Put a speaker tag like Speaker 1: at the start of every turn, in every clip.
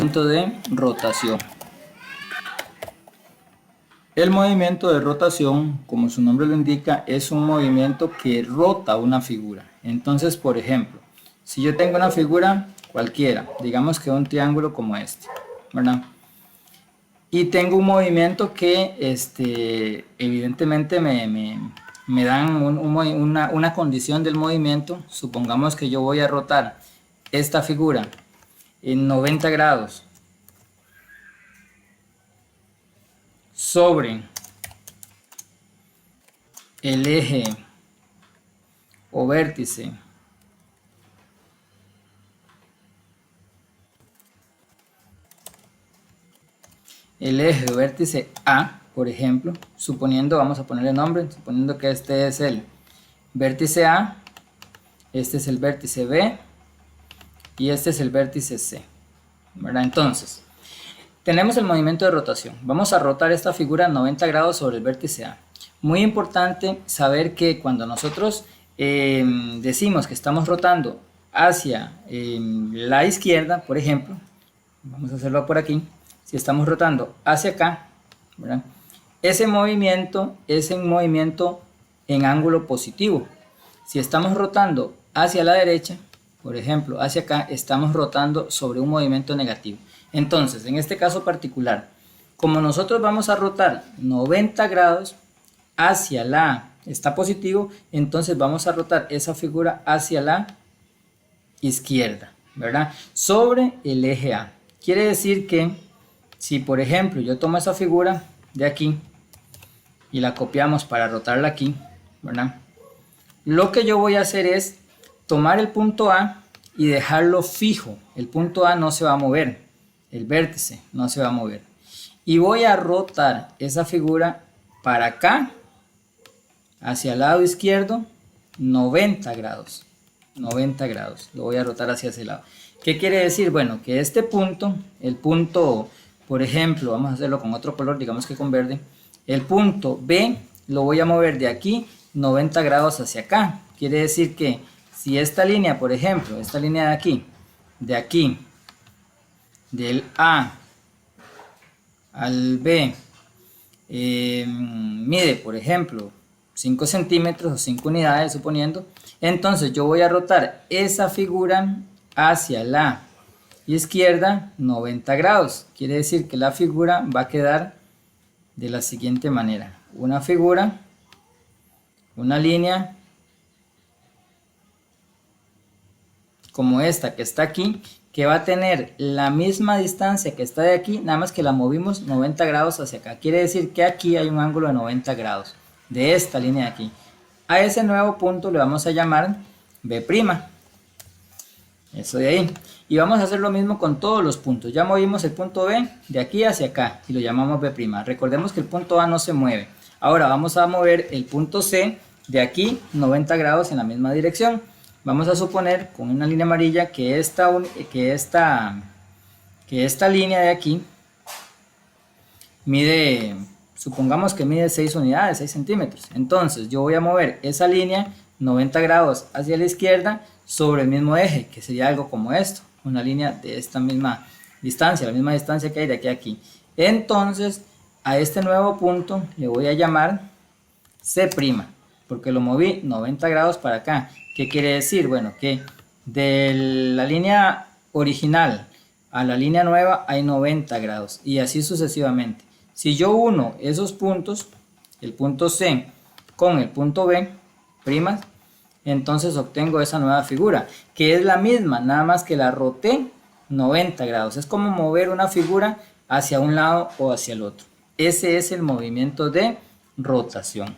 Speaker 1: movimiento de rotación. El movimiento de rotación, como su nombre lo indica, es un movimiento que rota una figura. Entonces, por ejemplo, si yo tengo una figura cualquiera, digamos que un triángulo como este, ¿verdad? Y tengo un movimiento que evidentemente me dan una condición del movimiento. Supongamos que yo voy a rotar esta figura en 90 grados sobre el eje o vértice A, por ejemplo, suponiendo, vamos a ponerle nombre, suponiendo que este es el vértice A, este es el vértice B y este es el vértice C, ¿verdad? Entonces, tenemos el movimiento de rotación. Vamos a rotar esta figura 90 grados sobre el vértice A. Muy importante saber que cuando nosotros decimos que estamos rotando hacia la izquierda, por ejemplo, vamos a hacerlo por aquí, si estamos rotando hacia acá, ¿verdad? Ese movimiento es un movimiento en ángulo positivo. Si estamos rotando hacia la derecha, por ejemplo, hacia acá, estamos rotando sobre un movimiento negativo. Entonces, en este caso particular, como nosotros vamos a rotar 90 grados hacia está positivo, entonces vamos a rotar esa figura hacia la izquierda, ¿verdad? Sobre el eje A. Quiere decir que si, por ejemplo, yo tomo esa figura de aquí y la copiamos para rotarla aquí, ¿verdad? Lo que yo voy a hacer es tomar el punto A y dejarlo fijo. El punto A no se va a mover, el vértice no se va a mover. Y voy a rotar esa figura para acá, hacia el lado izquierdo, 90 grados. 90 grados, lo voy a rotar hacia ese lado. ¿Qué quiere decir? Bueno, que este punto, el punto, por ejemplo, vamos a hacerlo con otro color, digamos que con verde. El punto B lo voy a mover de aquí 90 grados hacia acá. Quiere decir que si esta línea, por ejemplo, esta línea de aquí, del A al B, mide, por ejemplo, 5 centímetros o 5 unidades, suponiendo, entonces yo voy a rotar esa figura hacia la izquierda 90 grados. Quiere decir que la figura va a quedar de la siguiente manera: una figura, una línea como esta que está aquí, que va a tener la misma distancia que está de aquí, nada más que la movimos 90 grados hacia acá. Quiere decir que aquí hay un ángulo de 90 grados de esta línea de aquí. A ese nuevo punto le vamos a llamar B'. Eso de ahí. Y vamos a hacer lo mismo con todos los puntos. Ya movimos el punto B de aquí hacia acá y lo llamamos B'. Recordemos que el punto A no se mueve. Ahora vamos a mover el punto C de aquí 90 grados en la misma dirección. Vamos a suponer con una línea amarilla que esta línea de aquí mide, supongamos que mide 6 unidades, 6 centímetros. Entonces yo voy a mover esa línea 90 grados hacia la izquierda sobre el mismo eje, que sería algo como esto, una línea de esta misma distancia, la misma distancia que hay de aquí a aquí. Entonces a este nuevo punto le voy a llamar C', porque lo moví 90 grados para acá. ¿Qué quiere decir? Bueno, que de la línea original a la línea nueva hay 90 grados y así sucesivamente. Si yo uno esos puntos, el punto C con el punto B', entonces obtengo esa nueva figura, que es la misma, nada más que la roté 90 grados. Es como mover una figura hacia un lado o hacia el otro. Ese es el movimiento de rotación.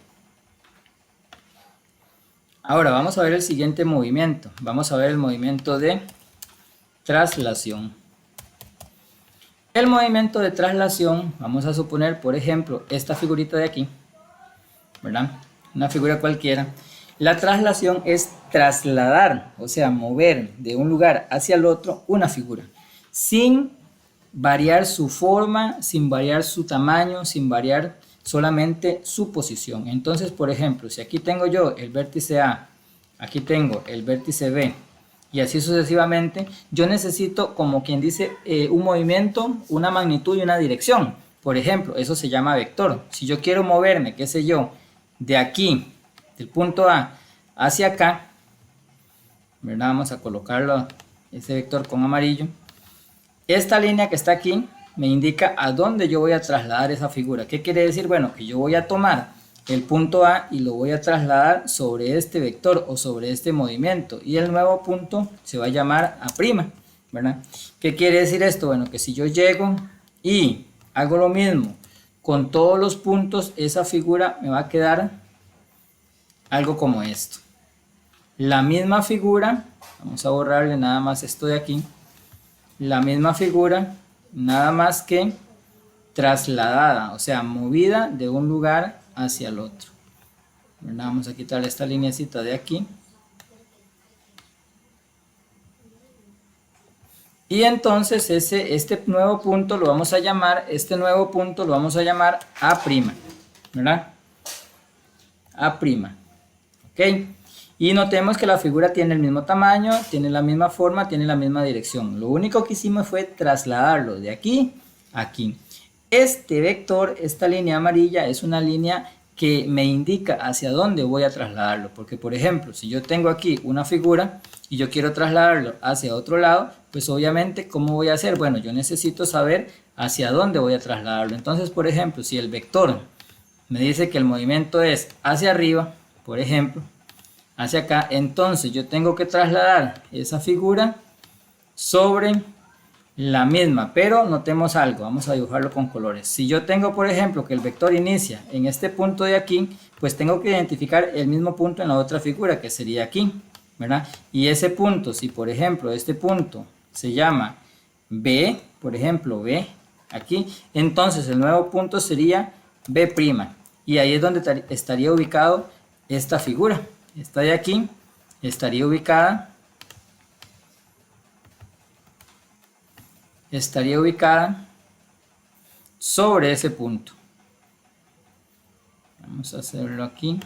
Speaker 1: Ahora vamos a ver el siguiente movimiento. Vamos a ver el movimiento de traslación. El movimiento de traslación, vamos a suponer, por ejemplo, esta figurita de aquí, ¿verdad? Una figura cualquiera. La traslación es trasladar, o sea, mover de un lugar hacia el otro una figura, sin variar su forma, sin variar su tamaño, sin variar solamente su posición. Entonces, por ejemplo, si aquí tengo yo el vértice A, aquí tengo el vértice B y así sucesivamente, yo necesito, como quien dice, un movimiento, una magnitud y una dirección. Por ejemplo, eso se llama vector. Si yo quiero moverme, qué sé yo, de aquí, del punto A hacia acá, ¿verdad? Vamos a colocarlo, ese vector con amarillo. Esta línea que está aquí me indica a dónde yo voy a trasladar esa figura. ¿Qué quiere decir? Bueno, que yo voy a tomar el punto A y lo voy a trasladar sobre este vector o sobre este movimiento, y el nuevo punto se va a llamar A', ¿verdad? ¿Qué quiere decir esto? Bueno, que si yo llego y hago lo mismo con todos los puntos, esa figura me va a quedar algo como esto. La misma figura, vamos a borrarle nada más esto de aquí, la misma figura, nada más que trasladada, o sea, movida de un lugar hacia el otro. ¿Verdad? Vamos a quitar esta lineecita de aquí. Y entonces este nuevo punto lo vamos a llamar, A', ¿verdad? A'. ¿Ok? Y notemos que la figura tiene el mismo tamaño, tiene la misma forma, tiene la misma dirección. Lo único que hicimos fue trasladarlo de aquí a aquí. Este vector, esta línea amarilla, es una línea que me indica hacia dónde voy a trasladarlo. Porque, por ejemplo, si yo tengo aquí una figura y yo quiero trasladarlo hacia otro lado, pues obviamente, ¿cómo voy a hacer? Bueno, yo necesito saber hacia dónde voy a trasladarlo. Entonces, por ejemplo, si el vector me dice que el movimiento es hacia arriba, por ejemplo, hacia acá, entonces yo tengo que trasladar esa figura sobre la misma, pero notemos algo, vamos a dibujarlo con colores. Si yo tengo, por ejemplo, que el vector inicia en este punto de aquí, pues tengo que identificar el mismo punto en la otra figura, que sería aquí, ¿verdad? Y ese punto, si por ejemplo este punto se llama B, por ejemplo, B aquí, entonces el nuevo punto sería B', y ahí es donde estaría ubicado esta figura. Esta de aquí estaría ubicada sobre ese punto. Vamos a hacerlo aquí.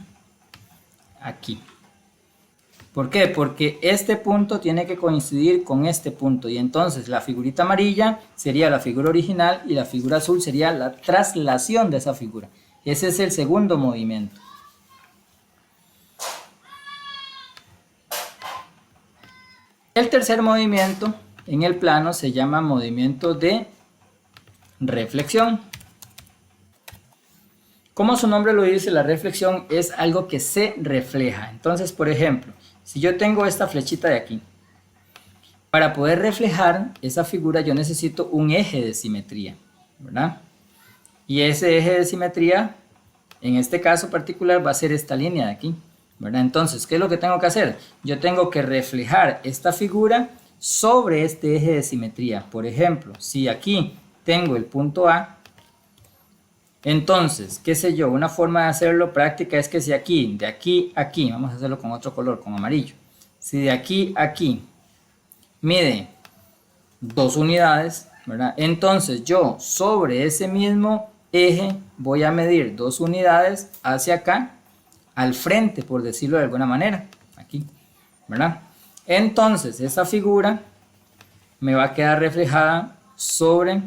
Speaker 1: ¿Por qué? Porque este punto tiene que coincidir con este punto, y entonces la figurita amarilla sería la figura original y la figura azul sería la traslación de esa figura. Ese es el segundo movimiento. El tercer movimiento en el plano se llama movimiento de reflexión. Como su nombre lo dice, la reflexión es algo que se refleja. Entonces, por ejemplo, si yo tengo esta flechita de aquí, para poder reflejar esa figura yo necesito un eje de simetría, ¿verdad? Y ese eje de simetría, en este caso particular, va a ser esta línea de aquí, ¿verdad? Entonces, ¿qué es lo que tengo que hacer? Yo tengo que reflejar esta figura sobre este eje de simetría. Por ejemplo, si aquí tengo el punto A, entonces, qué sé yo, una forma de hacerlo práctica es que si aquí, de aquí a aquí, vamos a hacerlo con otro color, con amarillo. Si de aquí a aquí mide 2 unidades, ¿verdad? Entonces yo sobre ese mismo eje voy a medir 2 unidades hacia acá, al frente, por decirlo de alguna manera, aquí, ¿verdad? Entonces esa figura me va a quedar reflejada sobre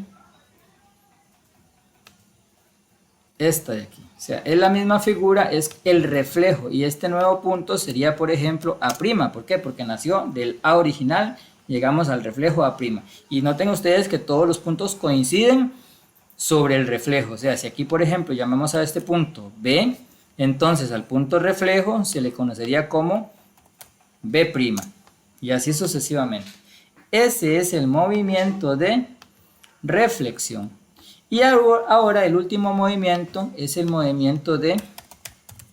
Speaker 1: esta de aquí. O sea, es la misma figura, es el reflejo, y este nuevo punto sería, por ejemplo, A'. ¿Por qué? Porque nació del A original, llegamos al reflejo A'. Y noten ustedes que todos los puntos coinciden sobre el reflejo. O sea, si aquí, por ejemplo, llamamos a este punto B, entonces al punto reflejo se le conocería como B', y así sucesivamente. Ese es el movimiento de reflexión. Y ahora el último movimiento es el movimiento de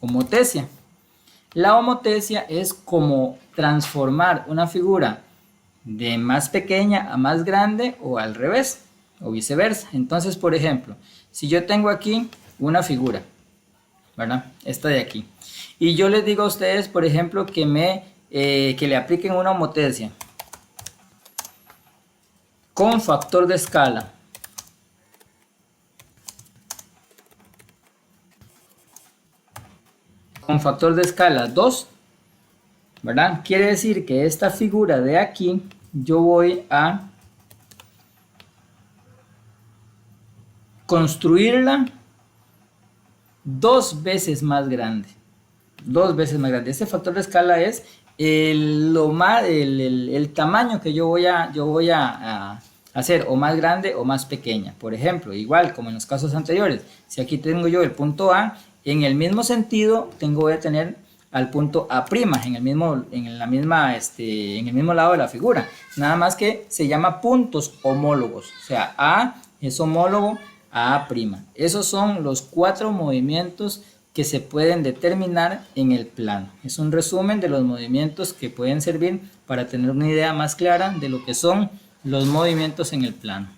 Speaker 1: homotesia. La homotesia es como transformar una figura de más pequeña a más grande, o al revés, o viceversa. Entonces, por ejemplo, si yo tengo aquí una figura, ¿verdad? Esta de aquí, y yo les digo a ustedes, por ejemplo, que le apliquen una homotesia con factor de escala con factor de escala 2, ¿verdad? Quiere decir que esta figura de aquí yo voy a construirla dos veces más grande. Dos veces más grande. Este factor de escala es el tamaño que yo voy a hacer, o más grande o más pequeña. Por ejemplo, igual como en los casos anteriores, si aquí tengo yo el punto A, en el mismo sentido voy a tener al punto A', en el mismo lado de la figura. Nada más que se llama puntos homólogos. O sea, A es homólogo a A'. Esos son los 4 movimientos que se pueden determinar en el plano. Es un resumen de los movimientos que pueden servir para tener una idea más clara de lo que son los movimientos en el plano.